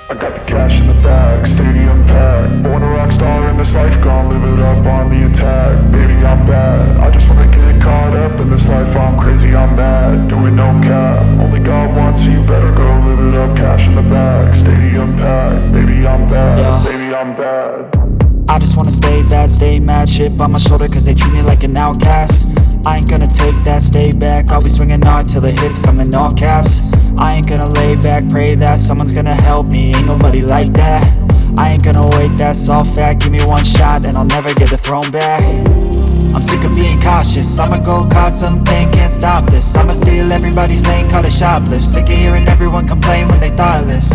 I got the cash in the bag, stadium packed. Born a rock star in this life, gon' live it up on the attack. Baby, I'm bad, I just wanna get caught up in this life. I'm crazy, I'm mad, doing no cap. Only God wants, so you better go live it up. Cash in the bag, stadium packed. Baby, I'm bad, Yeah. baby, I'm bad. I just wanna stay bad, stay mad. Chip on my shoulder cause they treat me like an outcast. I ain't gonna take that, stay back. I'll be swinging hard till the hits come in all caps. I ain't gonna lay back, pray that someone's gonna help me. Ain't nobody like that. I ain't gonna wait, that's all fact. Give me one shot and I'll never get the throne back. I'm sick of being cautious, I'ma go cause some pain, can't stop this. I'ma steal everybody's lane, call it shoplift. Sick of hearing everyone complain when they thoughtless.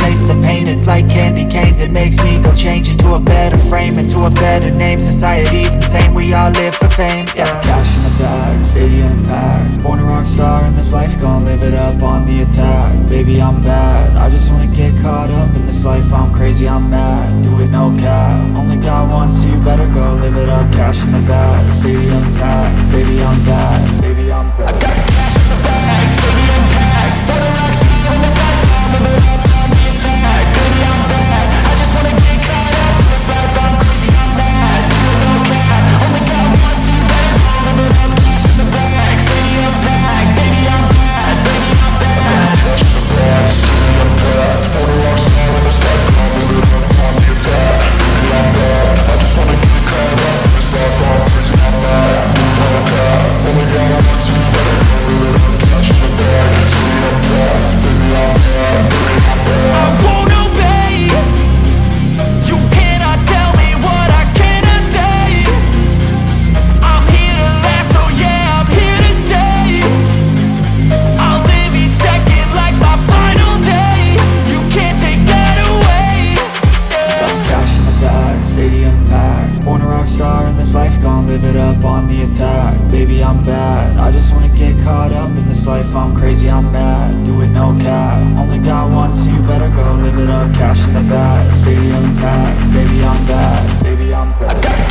Taste the pain, it's like candy canes. It makes me go change into a better frame, into a better name. Society's insane, we all live for fame, yeah. Cash in the bag, stadium packed. Born a rock star in this life, gon' live it up on the attack. Baby, I'm bad, I just wanna get caught up in this life. I'm crazy, I'm mad, do it no cap. Only God wants, so you better go live it up. Cash in the bag, stadium packed. Baby, I'm bad, baby, I'm bad. I got the cash in the bag, stadium packed. Born a rock star in this life, gon' live it up on the attack. Baby, I'm bad, I just wanna get caught up in this life. I'm crazy, I'm mad, do it no cap. Only God wants, so you better go live it up. Cash in the bag, stadium packed. Baby, I'm bad, baby, I'm bad. Cash in the bag, stadium packed. Born a rock star in this life, gon' live it up on the attack. Baby, I'm bad, I just wanna get caught up in this life. I'm crazy, I'm mad, do it no cap. Only God wants, so you better go live it up. Cash in the bag, stadium packed. Baby, I'm bad, baby, I'm bad. I won't obey. You cannot tell me what I cannot say. I'm here to last, so yeah, I'm here to stay. I'll live each second like my final day. You can't take that away, yeah. Cash in the bag, stadium packed. Born a rock star in this life, gon' live it up on the attack. Baby, I'm bad, I just wanna get caught up in this life. I'm crazy, I'm mad, do it no cap. Only God wants, so you better go live it up. Cash in the bag, stadium packed. Baby, I'm bad, baby, I'm bad.